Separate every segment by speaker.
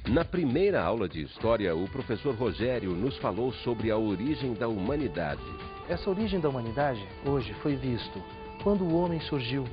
Speaker 1: Na primeira aula de História, o professor Rogério nos falou sobre a origem da humanidade.
Speaker 2: Essa origem da humanidade, hoje, foi visto quando o homem surgiu.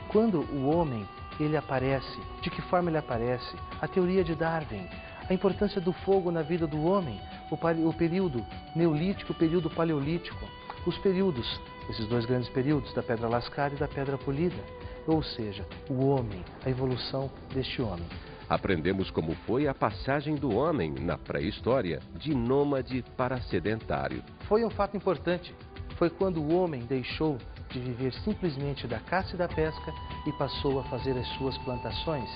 Speaker 2: Quando o homem, ele aparece, de que forma ele aparece, a teoria de Darwin, a importância do fogo na vida do homem, o período neolítico, o período paleolítico, os períodos, esses dois grandes períodos, da pedra lascada e da pedra polida, ou seja, o homem, a evolução deste homem.
Speaker 1: Aprendemos como foi a passagem do homem, na pré-história, de nômade para sedentário.
Speaker 2: Foi um fato importante. Foi quando o homem deixou de viver simplesmente da caça e da pesca e passou a fazer as suas plantações.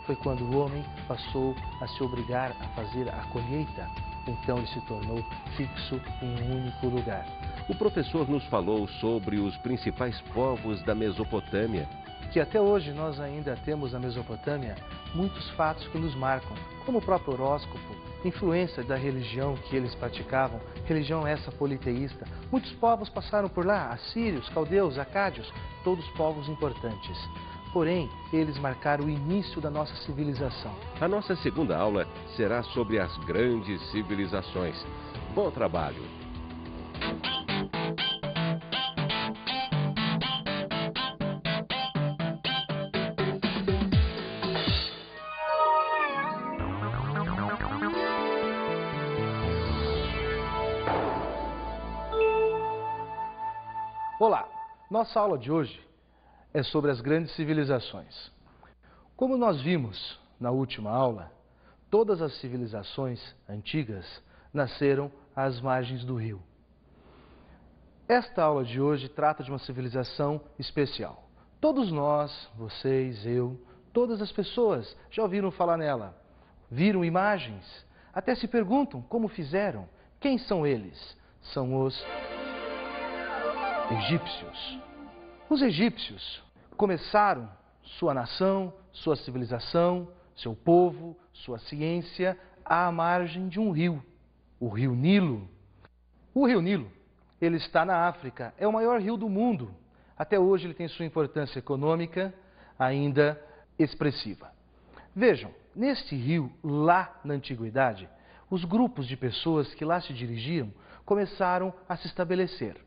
Speaker 2: Foi quando o homem passou a se obrigar a fazer a colheita. Então ele se tornou fixo em um único lugar.
Speaker 1: O professor nos falou sobre os principais povos da Mesopotâmia.
Speaker 2: Que até hoje nós ainda temos na Mesopotâmia muitos fatos que nos marcam, como o próprio horóscopo, influência da religião que eles praticavam, religião essa politeísta. Muitos povos passaram por lá, assírios, caldeus, acádios, todos povos importantes. Porém, eles marcaram o início da nossa civilização.
Speaker 1: A nossa segunda aula será sobre as grandes civilizações. Bom trabalho!
Speaker 2: Olá, nossa aula de hoje é sobre as grandes civilizações. Como nós vimos na última aula, todas as civilizações antigas nasceram às margens do rio. Esta aula de hoje trata de uma civilização especial. Todos nós, vocês, eu, todas as pessoas já ouviram falar nela, viram imagens, até se perguntam como fizeram, quem são eles? São os egípcios. Os egípcios começaram sua nação, sua civilização, seu povo, sua ciência à margem de um rio, o rio Nilo. O rio Nilo, ele está na África, é o maior rio do mundo. Até hoje ele tem sua importância econômica ainda expressiva. Vejam, neste rio, lá na antiguidade, os grupos de pessoas que lá se dirigiam começaram a se estabelecer.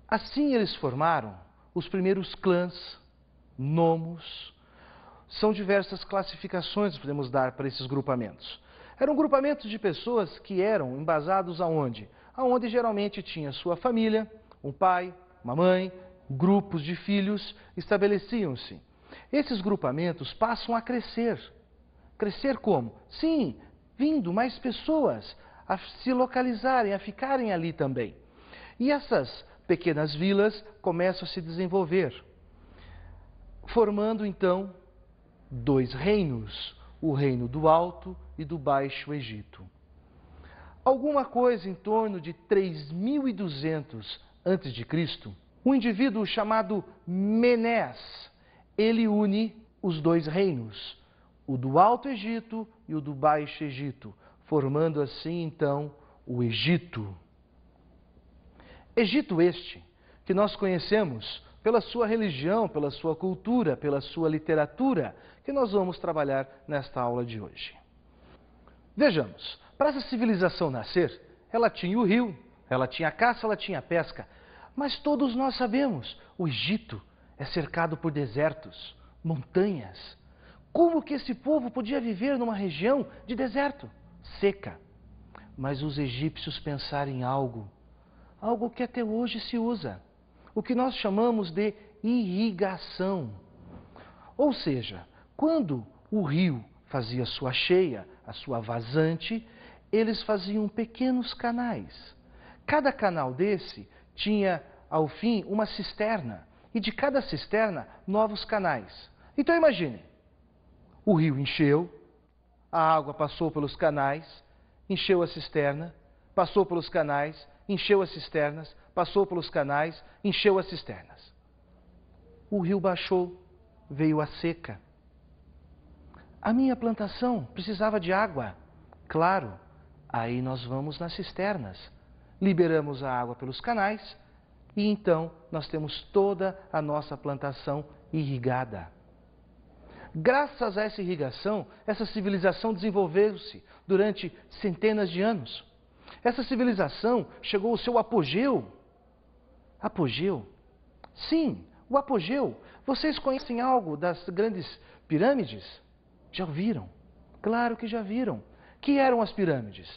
Speaker 2: Assim eles formaram os primeiros clãs, nomos. São diversas classificações que podemos dar para esses grupamentos. Eram grupamentos de pessoas que eram embasados aonde? Aonde geralmente tinha sua família, um pai, uma mãe, grupos de filhos estabeleciam-se. Esses grupamentos passam a crescer. Crescer como? Sim, vindo mais pessoas a se localizarem, a ficarem ali também. E essas pequenas vilas começam a se desenvolver, formando então dois reinos, o reino do Alto e do Baixo Egito. Alguma coisa em torno de 3.200 a.C., um indivíduo chamado Menés, ele une os dois reinos, o do Alto Egito e o do Baixo Egito, formando assim então o Egito. Egito este, que nós conhecemos pela sua religião, pela sua cultura, pela sua literatura, que nós vamos trabalhar nesta aula de hoje. Vejamos, para essa civilização nascer, ela tinha o rio, ela tinha a caça, ela tinha a pesca, mas todos nós sabemos, o Egito é cercado por desertos, montanhas. Como que esse povo podia viver numa região de deserto, seca? Mas os egípcios pensaram em algo que até hoje se usa, o que nós chamamos de irrigação. Ou seja, quando o rio fazia sua cheia, a sua vazante, eles faziam pequenos canais. Cada canal desse tinha, ao fim, uma cisterna, e de cada cisterna, novos canais. Então imagine, o rio encheu, a água passou pelos canais, encheu a cisterna, passou pelos canais, encheu as cisternas, passou pelos canais, encheu as cisternas. o rio baixou, veio a seca. A minha plantação precisava de água. Claro, aí nós vamos nas cisternas. Liberamos a água pelos canais e então nós temos toda a nossa plantação irrigada. Graças a essa irrigação, essa civilização desenvolveu-se durante centenas de anos. Essa civilização chegou ao seu apogeu. Apogeu? Sim, o apogeu. Vocês conhecem algo das grandes pirâmides? Já ouviram? Claro que já viram. Que eram as pirâmides?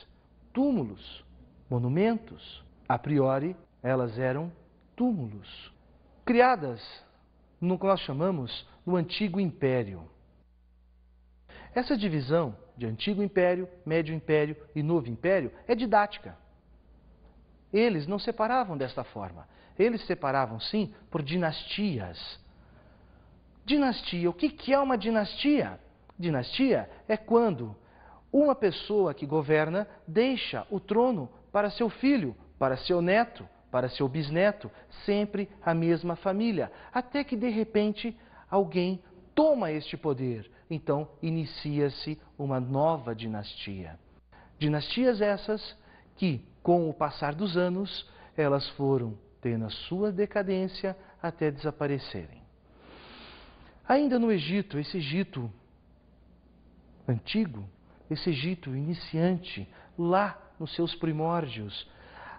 Speaker 2: Túmulos, monumentos. A priori, elas eram túmulos, criadas no que nós chamamos do Antigo Império. Essa divisão de Antigo Império, Médio Império e Novo Império é didática. Eles não separavam desta forma. Eles separavam, sim, por dinastias. Dinastia. O que é uma dinastia? Dinastia é quando uma pessoa que governa deixa o trono para seu filho, para seu neto, para seu bisneto, sempre a mesma família, até que de repente alguém toma este poder. Então inicia-se uma nova dinastia. Dinastias essas que, com o passar dos anos, elas foram tendo a sua decadência até desaparecerem. Ainda no Egito, esse Egito antigo, esse Egito iniciante, lá nos seus primórdios,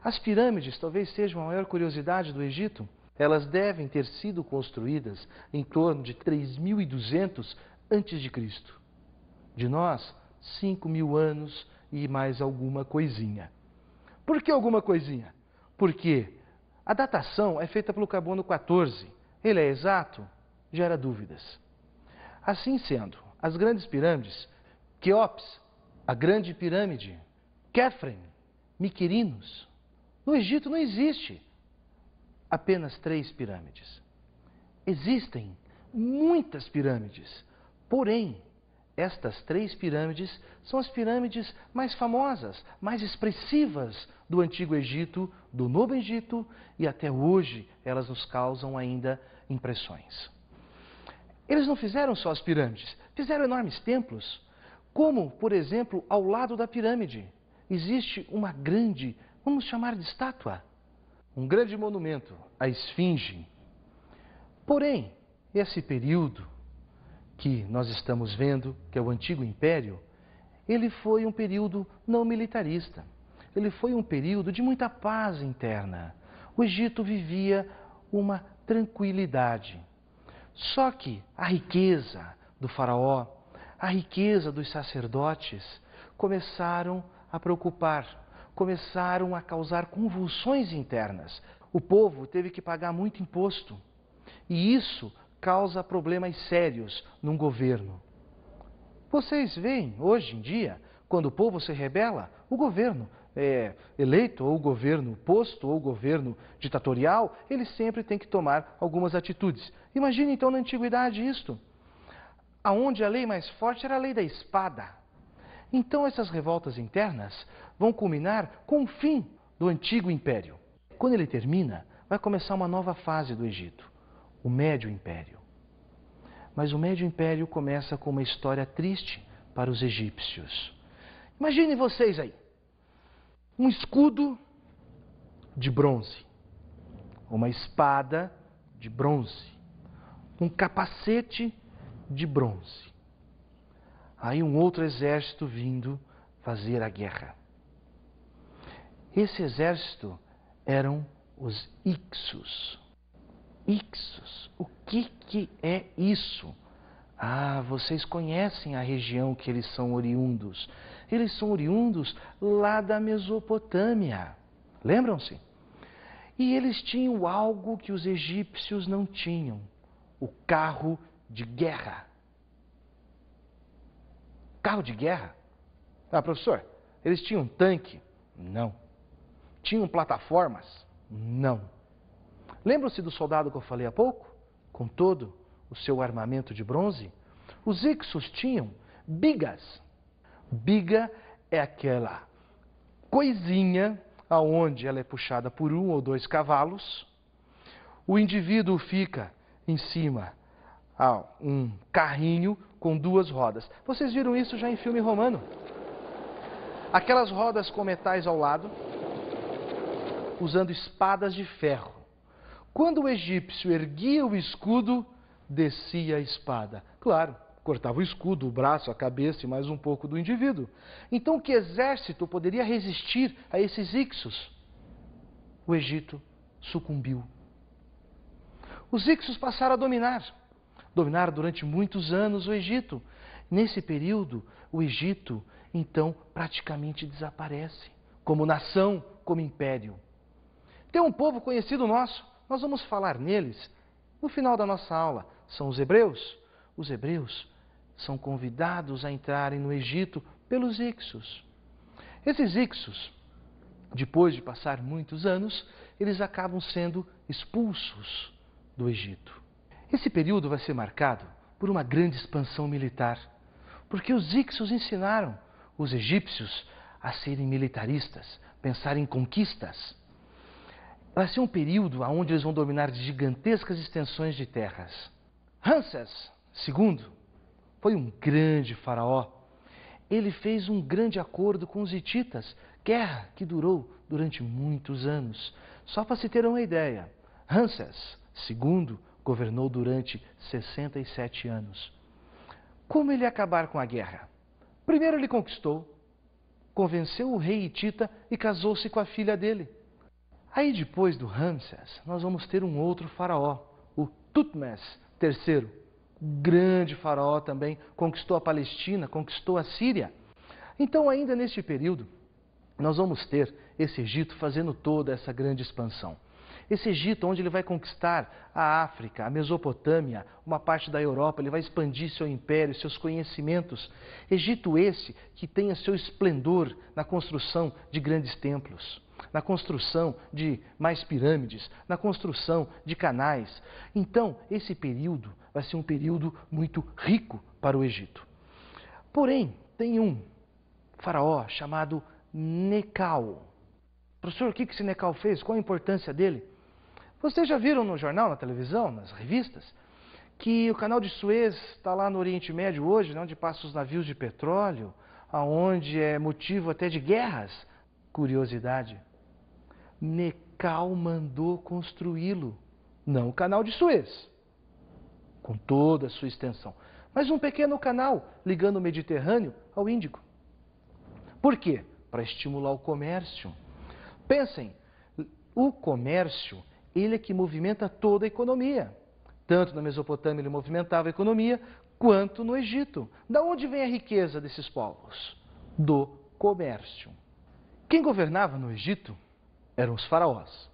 Speaker 2: as pirâmides talvez sejam a maior curiosidade do Egito. Elas devem ter sido construídas em torno de 3.200 a.C. De nós, 5.000 anos e mais alguma coisinha. Por que alguma coisinha? Porque a datação é feita pelo carbono 14. Ele é exato? Gera dúvidas. Assim sendo, as grandes pirâmides, Quéops, a grande pirâmide, Quefren, Miquerinos, no Egito não existe apenas 3 pirâmides. Existem muitas pirâmides, porém, estas 3 pirâmides são as pirâmides mais famosas, mais expressivas do Antigo Egito, do Novo Egito, e até hoje elas nos causam ainda impressões. Eles não fizeram só as pirâmides, fizeram enormes templos, como, por exemplo, ao lado da pirâmide, existe uma grande, vamos chamar de estátua, um grande monumento, a Esfinge. Porém, esse período que nós estamos vendo, que é o Antigo Império, ele foi um período não militarista. Ele foi um período de muita paz interna. O Egito vivia uma tranquilidade. Só que a riqueza do faraó, a riqueza dos sacerdotes começaram a preocupar, começaram a causar convulsões internas. O povo teve que pagar muito imposto. E isso causa problemas sérios num governo. Vocês veem, hoje em dia, quando o povo se rebela, o governo eleito, ou o governo posto, ou o governo ditatorial, ele sempre tem que tomar algumas atitudes. Imagine então na antiguidade isto, aonde a lei mais forte era a lei da espada. Então essas revoltas internas vão culminar com o fim do Antigo Império. Quando ele termina, vai começar uma nova fase do Egito, o Médio Império. Mas o Médio Império começa com uma história triste para os egípcios. Imaginem vocês aí, um escudo de bronze, uma espada de bronze, um capacete de bronze. Aí um outro exército vindo fazer a guerra. Esse exército eram os Ixos. Ixos, o que é isso? Ah, vocês conhecem a região que eles são oriundos. Eles são oriundos lá da Mesopotâmia. Lembram-se? E eles tinham algo que os egípcios não tinham: o carro de guerra. Carro de guerra? Ah, professor, eles tinham tanque? Não. Tinham plataformas? Não. Lembram-se do soldado que eu falei há pouco? Com todo o seu armamento de bronze? Os Ixos tinham bigas. Biga é aquela coisinha aonde ela é puxada por 1 ou 2 cavalos. O indivíduo fica em cima há um carrinho com 2 rodas. Vocês viram isso já em filme romano? Aquelas rodas com metais ao lado, usando espadas de ferro. Quando o egípcio erguia o escudo, descia a espada. Claro, cortava o escudo, o braço, a cabeça e mais um pouco do indivíduo. Então, que exército poderia resistir a esses Ixos? O Egito sucumbiu. Os Ixos passaram a dominaram durante muitos anos o Egito. Nesse período, o Egito, então, praticamente desaparece, como nação, como império. Tem um povo conhecido nosso, nós vamos falar neles no final da nossa aula, são os hebreus. Os hebreus são convidados a entrarem no Egito pelos Ixos. Esses Ixos, depois de passar muitos anos, eles acabam sendo expulsos do Egito. Esse período vai ser marcado por uma grande expansão militar, porque os Ixos ensinaram os egípcios a serem militaristas, pensar em conquistas. Vai ser um período onde eles vão dominar gigantescas extensões de terras. Ramsés II foi um grande faraó. Ele fez um grande acordo com os hititas, guerra que durou durante muitos anos. Só para se ter uma ideia, Ramsés II governou durante 67 anos. Como ele ia acabar com a guerra? Primeiro ele conquistou, convenceu o rei hitita e casou-se com a filha dele. Aí depois do Ramsés, nós vamos ter um outro faraó, o Tutmés III. Grande faraó também, conquistou a Palestina, conquistou a Síria. Então ainda neste período, nós vamos ter esse Egito fazendo toda essa grande expansão. Esse Egito, onde ele vai conquistar a África, a Mesopotâmia, uma parte da Europa, ele vai expandir seu império, seus conhecimentos. Egito esse que tenha seu esplendor na construção de grandes templos, na construção de mais pirâmides, na construção de canais. Então, esse período vai ser um período muito rico para o Egito. Porém, tem um faraó chamado Necau. Professor, o que esse Necau fez? Qual a importância dele? Vocês já viram no jornal, na televisão, nas revistas, que o canal de Suez está lá no Oriente Médio hoje, onde passam os navios de petróleo, aonde é motivo até de guerras? Curiosidade. Necau mandou construí-lo, não o canal de Suez, com toda a sua extensão, mas um pequeno canal ligando o Mediterrâneo ao Índico. Por quê? Para estimular o comércio. Pensem, o comércio, ele é que movimenta toda a economia. Tanto na Mesopotâmia ele movimentava a economia, quanto no Egito. Da onde vem a riqueza desses povos? Do comércio. Quem governava no Egito eram os faraós.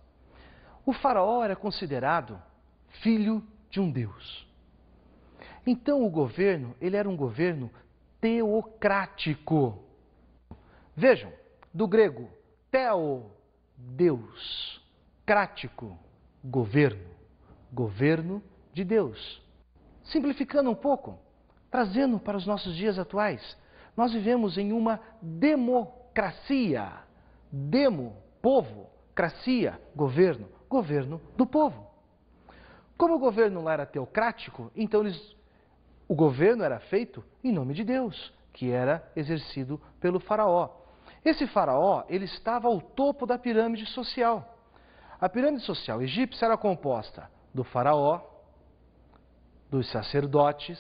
Speaker 2: O faraó era considerado filho de um deus. Então o governo, ele era um governo teocrático. Vejam, do grego, theo, Deus, crático, governo, governo de Deus. Simplificando um pouco, trazendo para os nossos dias atuais, nós vivemos em uma democracia. Demo, povo, cracia, governo, governo do povo. Como o governo lá era teocrático, então o governo era feito em nome de Deus, que era exercido pelo faraó. Esse faraó, ele estava ao topo da pirâmide social. A pirâmide social egípcia era composta do faraó, dos sacerdotes,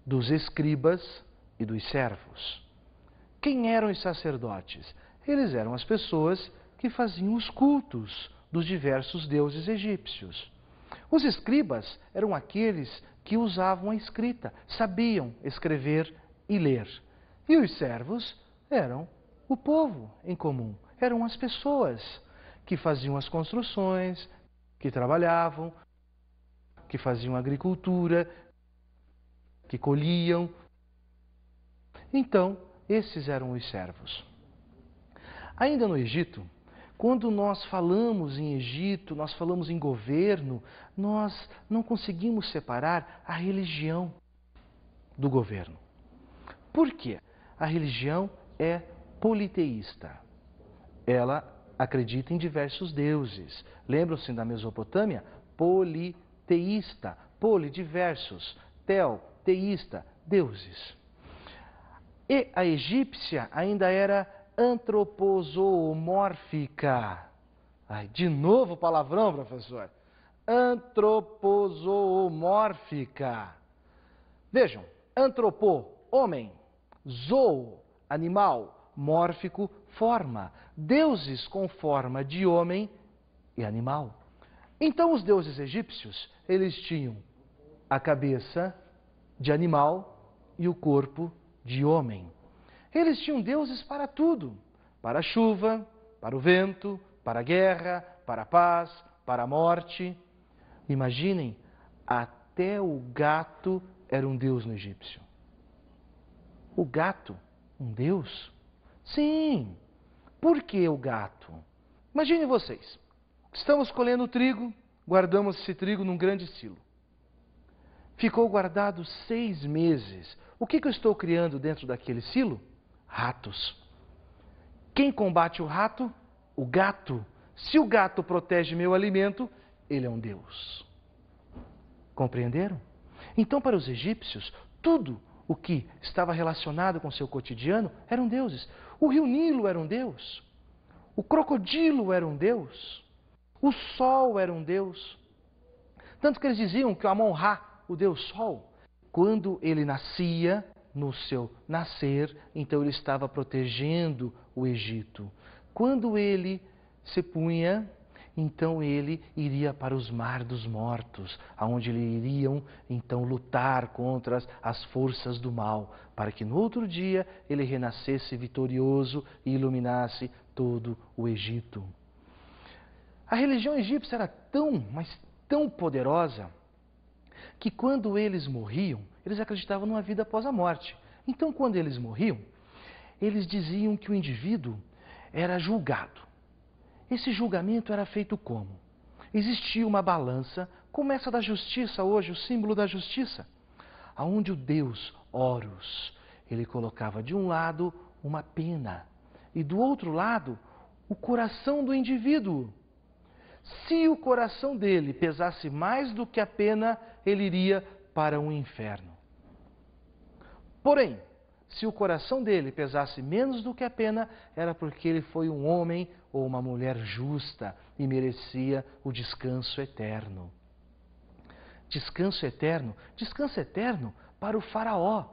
Speaker 2: dos escribas e dos servos. Quem eram os sacerdotes? Eles eram as pessoas que faziam os cultos dos diversos deuses egípcios. Os escribas eram aqueles que usavam a escrita, sabiam escrever e ler. E os servos eram o povo em comum, eram as pessoas que faziam as construções, que trabalhavam, que faziam agricultura, que colhiam. Então, esses eram os servos. Ainda no Egito, quando nós falamos em Egito, nós falamos em governo, nós não conseguimos separar a religião do governo. Por quê? A religião é politeísta. Ela acredita em diversos deuses. Lembram-se da Mesopotâmia? Politeísta. teísta, poli, diversos, tel, teísta, deuses. E a egípcia ainda era antropozoomórfica. Ai, de novo palavrão, professor. Antropozoomórfica. Vejam, antropô, homem, zoo, animal, mórfico, forma. Deuses com forma de homem e animal. Então os deuses egípcios, eles tinham a cabeça de animal e o corpo de homem. Eles tinham deuses para tudo, para a chuva, para o vento, para a guerra, para a paz, para a morte. Imaginem, até o gato era um deus no egípcio. O gato, um deus? Sim. Por que o gato? Imaginem vocês, estamos colhendo trigo, guardamos esse trigo num grande silo. Ficou guardado 6 meses. O que eu estou criando dentro daquele silo? Ratos. Quem combate o rato? O gato. Se o gato protege meu alimento, ele é um deus. Compreenderam? Então, para os egípcios, tudo o que estava relacionado com seu cotidiano eram deuses. O rio Nilo era um deus. O crocodilo era um deus. O sol era um deus. Tanto que eles diziam que o Amon-Ra, o deus sol, quando ele nascia, no seu nascer, então ele estava protegendo o Egito. Quando ele se punha, então ele iria para os mar dos mortos, aonde eles iriam então lutar contra as forças do mal, para que no outro dia ele renascesse vitorioso e iluminasse todo o Egito. A religião egípcia era mas tão poderosa, que quando eles morriam, eles acreditavam numa vida após a morte. Então, quando eles morriam, eles diziam que o indivíduo era julgado. Esse julgamento era feito como? Existia uma balança, como essa da justiça hoje, o símbolo da justiça, aonde o deus Horus, ele colocava de um lado uma pena e do outro lado o coração do indivíduo. Se o coração dele pesasse mais do que a pena, ele iria para o inferno. Porém, se o coração dele pesasse menos do que a pena, era porque ele foi um homem ou uma mulher justa e merecia o descanso eterno. Descanso eterno para o faraó.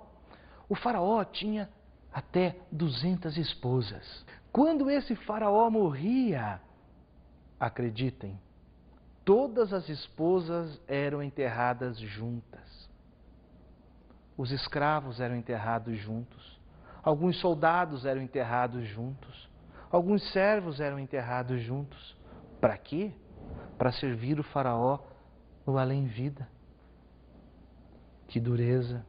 Speaker 2: O faraó tinha até 200 esposas. Quando esse faraó morria, acreditem, todas as esposas eram enterradas juntas. Os escravos eram enterrados juntos. Alguns soldados eram enterrados juntos. Alguns servos eram enterrados juntos. Para quê? Para servir o faraó no além-vida. Que dureza!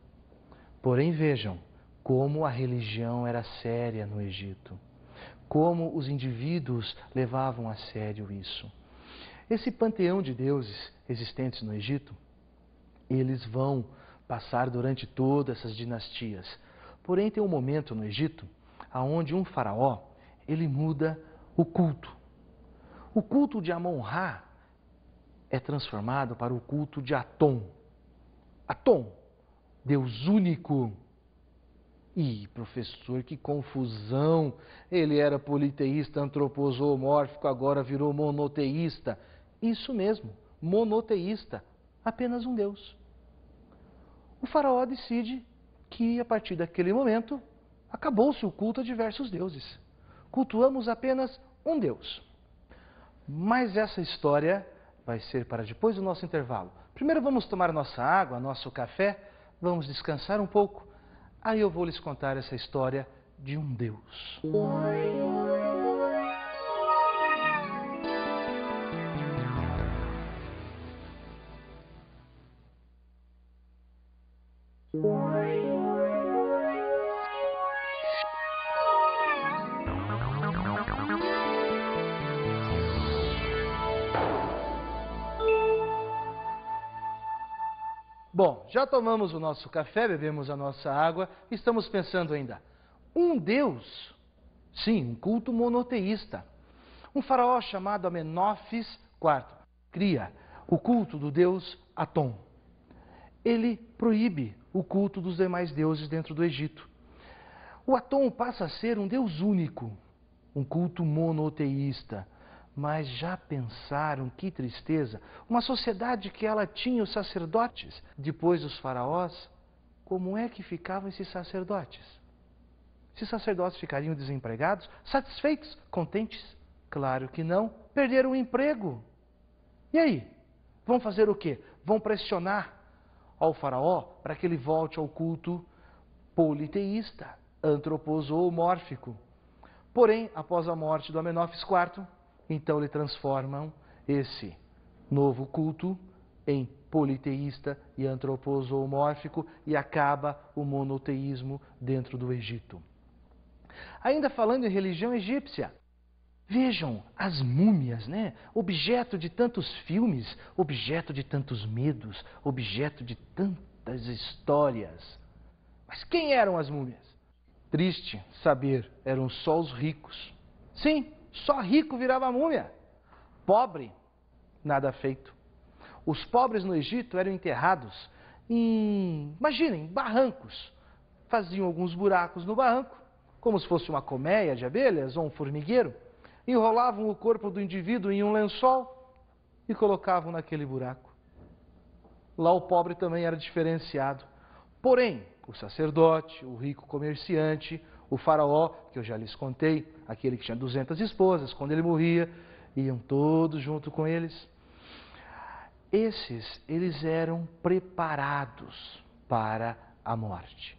Speaker 2: Porém, vejam como a religião era séria no Egito. Como os indivíduos levavam a sério isso. Esse panteão de deuses existentes no Egito, eles vão passar durante todas essas dinastias. Porém, tem um momento no Egito onde um faraó, ele muda o culto. O culto de Amon-Ra é transformado para o culto de Atom. Atom, Deus único. Ih, professor, que confusão! Ele era politeísta, antropozoomórfico, agora virou monoteísta. Isso mesmo, monoteísta, apenas um Deus. O faraó decide que, a partir daquele momento, acabou-se o culto a diversos deuses. Cultuamos apenas um Deus. Mas essa história vai ser para depois do nosso intervalo. Primeiro vamos tomar nossa água, nosso café, vamos descansar um pouco. Aí eu vou lhes contar essa história de um Deus. Bom, já tomamos o nosso café, bebemos a nossa água, estamos pensando ainda, um Deus? Sim, um culto monoteísta. Um faraó chamado Amenófis IV cria o culto do Deus Atom. Ele proíbe o culto dos demais deuses dentro do Egito. O Atom passa a ser um deus único, um culto monoteísta. Mas já pensaram, que tristeza, uma sociedade que ela tinha os sacerdotes, depois dos faraós, como é que ficavam esses sacerdotes? Esses sacerdotes ficariam desempregados, satisfeitos, contentes? Claro que não, perderam o emprego. E aí? Vão fazer o quê? Vão pressionar ao faraó para que ele volte ao culto politeísta, antropozoomórfico. Porém, após a morte do Amenófis IV, então eles transformam esse novo culto em politeísta e antropozoomórfico e acaba o monoteísmo dentro do Egito. Ainda falando em religião egípcia, vejam as múmias, né? Objeto de tantos filmes, objeto de tantos medos, objeto de tantas histórias. Mas quem eram as múmias? Triste saber, eram só os ricos. Sim, só rico virava múmia. Pobre, nada feito. Os pobres no Egito eram enterrados imaginem, barrancos. Faziam alguns buracos no barranco, como se fosse uma colmeia de abelhas ou um formigueiro, enrolavam o corpo do indivíduo em um lençol e colocavam naquele buraco. Lá o pobre também era diferenciado. Porém, o sacerdote, o rico comerciante, o faraó, que eu já lhes contei, aquele que tinha 200 esposas, quando ele morria, iam todos junto com eles. Eles eram preparados para a morte.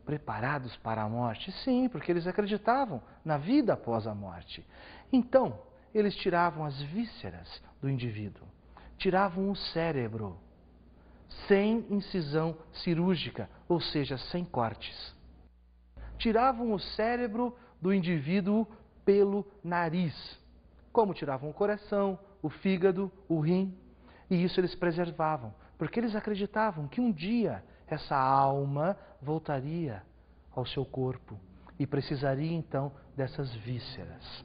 Speaker 2: Preparados para a morte? Sim, porque eles acreditavam na vida após a morte. Então, eles tiravam as vísceras do indivíduo, tiravam o cérebro, sem incisão cirúrgica, ou seja, sem cortes. Tiravam o cérebro do indivíduo pelo nariz, como tiravam o coração, o fígado, o rim, e isso eles preservavam, porque eles acreditavam que um dia essa alma voltaria ao seu corpo e precisaria então dessas vísceras.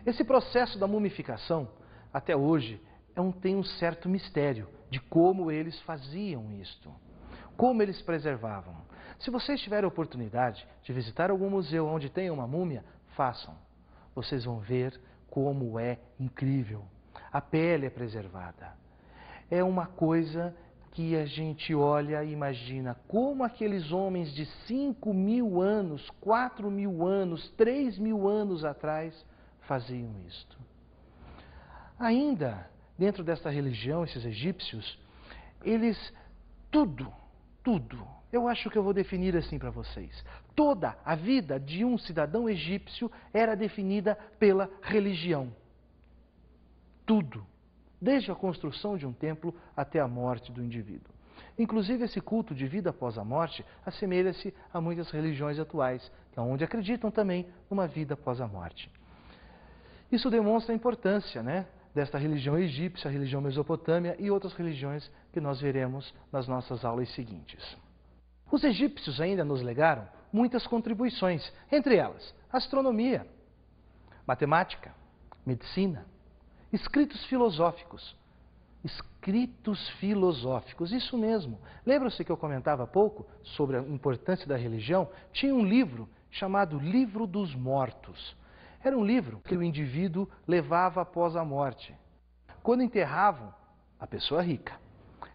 Speaker 2: Esse processo da mumificação, até hoje, tem um certo mistério de como eles faziam isto, como eles preservavam. Se vocês tiverem a oportunidade de visitar algum museu onde tem uma múmia, façam. Vocês vão ver como é incrível. A pele é preservada. É uma coisa que a gente olha e imagina como aqueles homens de 5.000 anos, 4.000 anos, 3.000 anos atrás faziam isto. Ainda dentro desta religião, esses egípcios, eles tudo, eu acho que eu vou definir assim para vocês. Toda a vida de um cidadão egípcio era definida pela religião. Tudo. Desde a construção de um templo até a morte do indivíduo. Inclusive, esse culto de vida após a morte assemelha-se a muitas religiões atuais, onde acreditam também numa vida após a morte. Isso demonstra a importância, desta religião egípcia, a religião mesopotâmia e outras religiões que nós veremos nas nossas aulas seguintes. Os egípcios ainda nos legaram muitas contribuições, entre elas astronomia, matemática, medicina, escritos filosóficos. Escritos filosóficos, isso mesmo. Lembra-se que eu comentava há pouco sobre a importância da religião? Tinha um livro chamado Livro dos Mortos. Era um livro que o indivíduo levava após a morte. Quando enterravam a pessoa rica,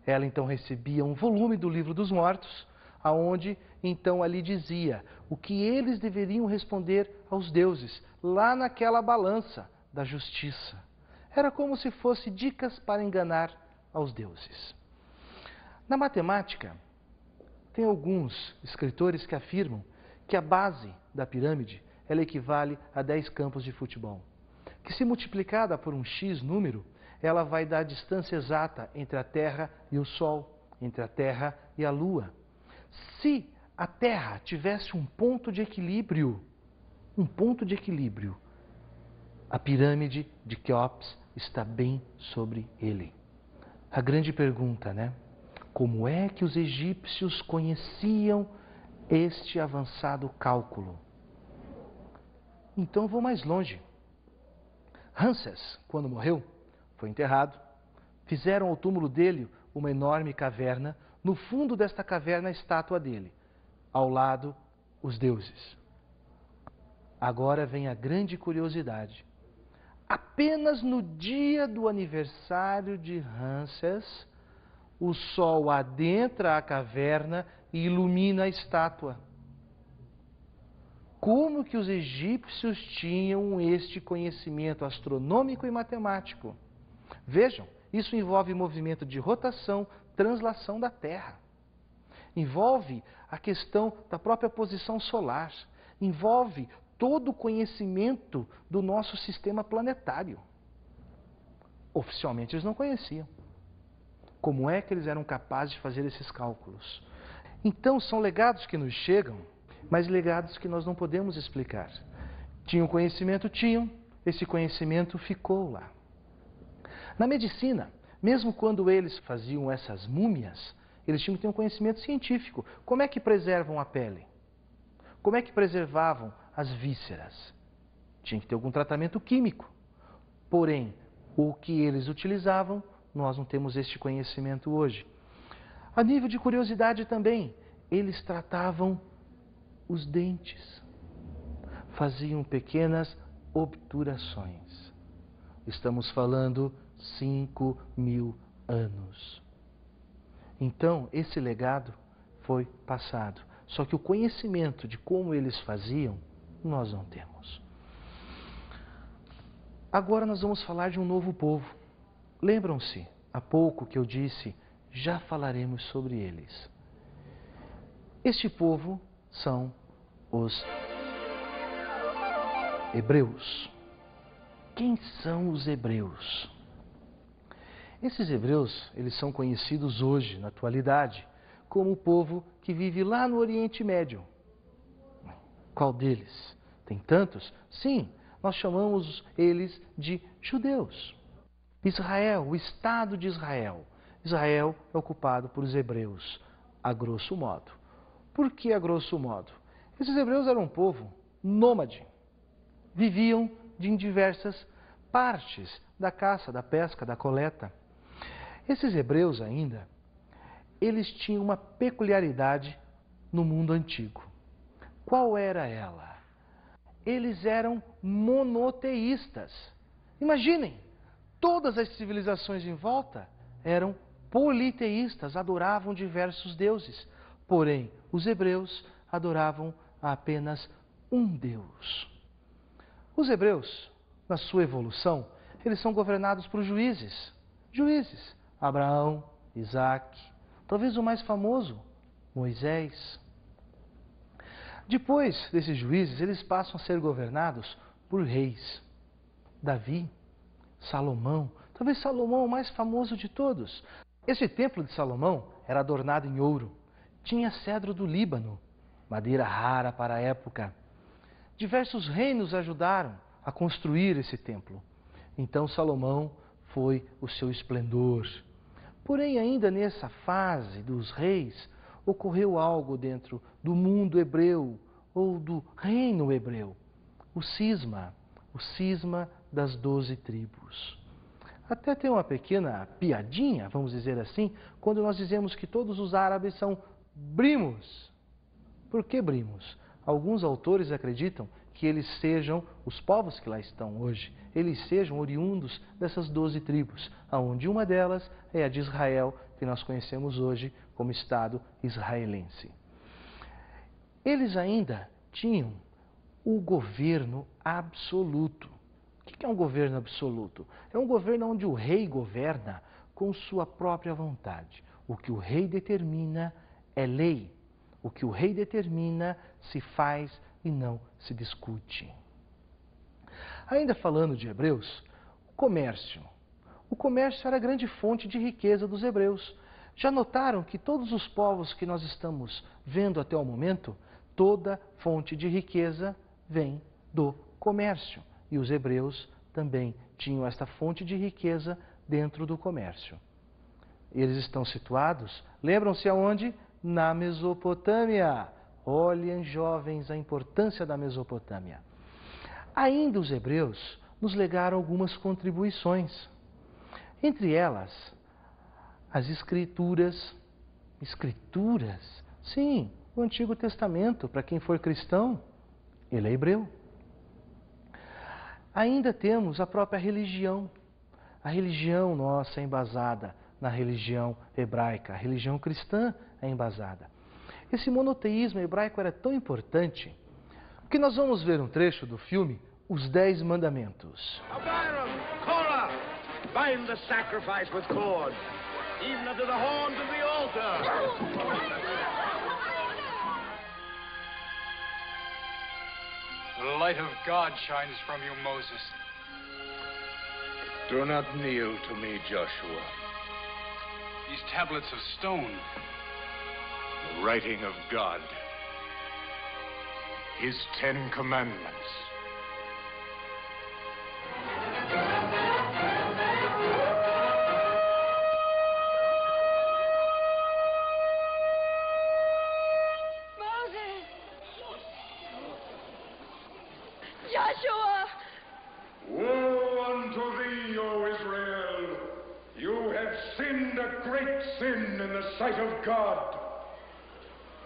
Speaker 2: ela então recebia um volume do Livro dos Mortos, aonde então ali dizia o que eles deveriam responder aos deuses, lá naquela balança da justiça. Era como se fosse dicas para enganar aos deuses. Na matemática, tem alguns escritores que afirmam que a base da pirâmide ela equivale a 10 campos de futebol, que se multiplicada por um X número, ela vai dar a distância exata entre a Terra e o Sol, entre a Terra e a Lua. Se a Terra tivesse um ponto de equilíbrio, a pirâmide de Quéops está bem sobre ele. A grande pergunta, como é que os egípcios conheciam este avançado cálculo? Então vou mais longe. Ramsés, quando morreu, foi enterrado Fizeram ao túmulo dele uma enorme caverna. No fundo desta caverna, a estátua dele. Ao lado, os deuses. Agora vem a grande curiosidade. Apenas no dia do aniversário de Ramsés, o sol adentra a caverna e ilumina a estátua. Como que os egípcios tinham este conhecimento astronômico e matemático? Vejam, isso envolve movimento de rotação, translação da Terra. Envolve a questão da própria posição solar. Envolve todo o conhecimento do nosso sistema planetário. Oficialmente eles não conheciam. Como é que eles eram capazes de fazer esses cálculos? Então, são legados que nos chegam, mas legados que nós não podemos explicar. Tinham conhecimento? Tinham. Esse conhecimento ficou lá. Na medicina, mesmo quando eles faziam essas múmias, eles tinham que ter um conhecimento científico. Como é que preservam a pele? Como é que preservavam as vísceras? Tinha que ter algum tratamento químico. Porém, o que eles utilizavam, nós não temos este conhecimento hoje. A nível de curiosidade também, eles tratavam os dentes. Faziam pequenas obturações. Estamos falando 5.000 anos. Então, esse legado foi passado. Só que o conhecimento de como eles faziam, nós não temos. Agora nós vamos falar de um novo povo. Lembram-se, há pouco que eu disse, já falaremos sobre eles. Este povo são os hebreus. Quem são os hebreus? Esses hebreus, eles são conhecidos hoje, na atualidade, como o povo que vive lá no Oriente Médio. Qual deles? Tem tantos? Sim, nós chamamos eles de judeus. Israel, o Estado de Israel. Israel é ocupado por os hebreus, a grosso modo. Por que a grosso modo? Esses hebreus eram um povo nômade. Viviam em diversas partes da caça, da pesca, da coleta. Esses hebreus ainda, eles tinham uma peculiaridade no mundo antigo. Qual era ela? Eles eram monoteístas. Imaginem, todas as civilizações em volta eram politeístas, adoravam diversos deuses. Porém, os hebreus adoravam apenas um Deus. Os hebreus, na sua evolução, eles são governados por juízes. Juízes, Abraão, Isaac, talvez o mais famoso, Moisés. Depois desses juízes, eles passam a ser governados por reis. Davi, Salomão, talvez Salomão o mais famoso de todos. Esse templo de Salomão era adornado em ouro. Tinha cedro do Líbano, madeira rara para a época. Diversos reinos ajudaram a construir esse templo. Então Salomão foi o seu esplendor. Porém, ainda nessa fase dos reis, ocorreu algo dentro do mundo hebreu ou do reino hebreu. O cisma das 12 tribos. Até tem uma pequena piadinha, vamos dizer assim, quando nós dizemos que todos os árabes são brimos. Por que brimos? Alguns autores acreditam que eles sejam, os povos que lá estão hoje, eles sejam oriundos dessas 12 tribos, onde uma delas é a de Israel, que nós conhecemos hoje como Estado israelense. Eles ainda tinham o governo absoluto. O que é um governo absoluto? É um governo onde o rei governa com sua própria vontade. O que o rei determina é lei. O que o rei determina se faz e não se discute. Ainda falando de hebreus, o comércio. O comércio era a grande fonte de riqueza dos hebreus. Já notaram que todos os povos que nós estamos vendo até o momento, toda fonte de riqueza vem do comércio. E os hebreus também tinham esta fonte de riqueza dentro do comércio. Eles estão situados, lembram-se aonde? Na Mesopotâmia. Olhem, jovens, a importância da Mesopotâmia. Ainda os hebreus nos legaram algumas contribuições. Entre elas, as Escrituras. Escrituras? Sim, o Antigo Testamento, para quem for cristão, ele é hebreu. Ainda temos a própria religião. A religião nossa é embasada na religião hebraica, a religião cristã é embasada. Esse monoteísmo hebraico era tão importante que nós vamos ver um trecho do filme Os 10 Mandamentos.
Speaker 3: Abiram, Korah, bind the sacrifice with cords, even unto the horns of the altar.
Speaker 4: The light of God shines from you, Moses.
Speaker 5: Do not kneel to me, Joshua.
Speaker 4: These tablets of stone.
Speaker 5: The writing of God. His 10 Commandments.
Speaker 6: Moses! Joshua!
Speaker 5: Woe unto thee, O Israel! You have sinned a great sin in the sight of God.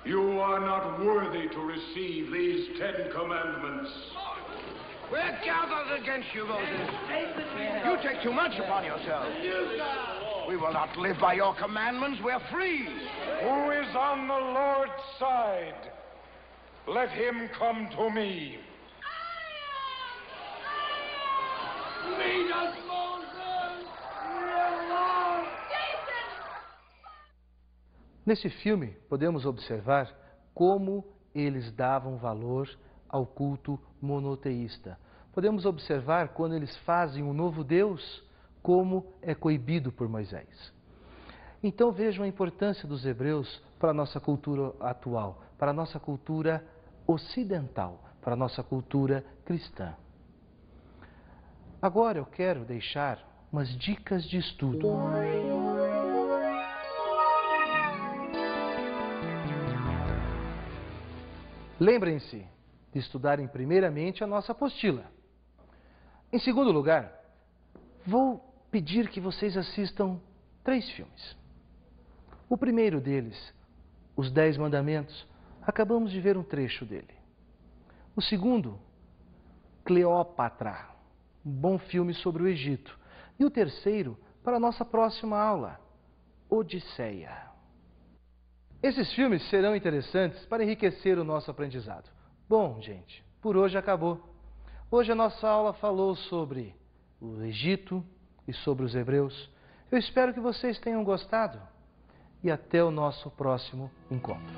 Speaker 5: You are not worthy to receive these 10 Commandments.
Speaker 3: We're gathered against you, Moses. You take too much upon yourself. We will not live by your commandments. We're free.
Speaker 5: Who is on the Lord's side? Let him come to me.
Speaker 6: Lead us, Moses!
Speaker 2: Nesse filme, podemos observar como eles davam valor ao culto monoteísta. Podemos observar quando eles fazem um novo Deus, como é coibido por Moisés. Então vejam a importância dos hebreus para a nossa cultura atual, para a nossa cultura ocidental, para a nossa cultura cristã. Agora eu quero deixar umas dicas de estudo. Lembrem-se de estudarem primeiramente a nossa apostila. Em segundo lugar, vou pedir que vocês assistam 3 filmes. O primeiro deles, Os 10 Mandamentos, acabamos de ver um trecho dele. O segundo, Cleópatra, um bom filme sobre o Egito. E o terceiro, para a nossa próxima aula, Odisseia. Esses filmes serão interessantes para enriquecer o nosso aprendizado. Bom, gente, por hoje acabou. Hoje a nossa aula falou sobre o Egito e sobre os hebreus. Eu espero que vocês tenham gostado e até o nosso próximo encontro.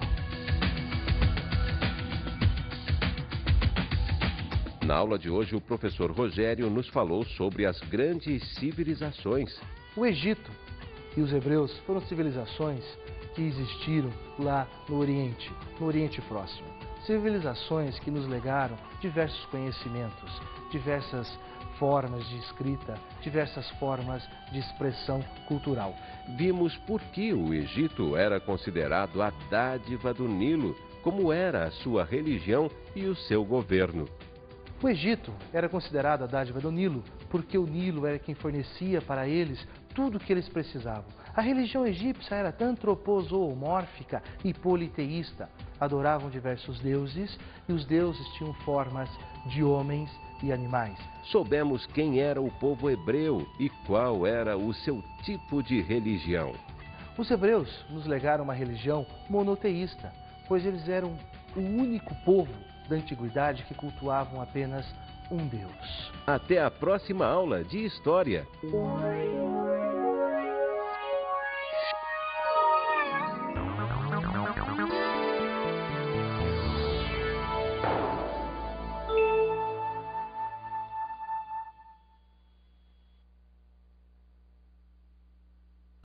Speaker 1: Na aula de hoje, o professor Rogério nos falou sobre as grandes civilizações.
Speaker 2: O Egito e os hebreus foram civilizações que existiram lá no Oriente Próximo. Civilizações que nos legaram diversos conhecimentos, diversas formas de escrita, diversas formas de expressão cultural.
Speaker 1: Vimos por que o Egito era considerado a dádiva do Nilo, como era a sua religião e o seu governo.
Speaker 2: O Egito era considerado a dádiva do Nilo porque o Nilo era quem fornecia para eles tudo o que eles precisavam. A religião egípcia era antropozoomórfica e politeísta. Adoravam diversos deuses e os deuses tinham formas de homens e animais.
Speaker 1: Soubemos quem era o povo hebreu e qual era o seu tipo de religião.
Speaker 2: Os hebreus nos legaram uma religião monoteísta, pois eles eram o único povo da antiguidade que cultuavam apenas um Deus.
Speaker 1: Até a próxima aula de História.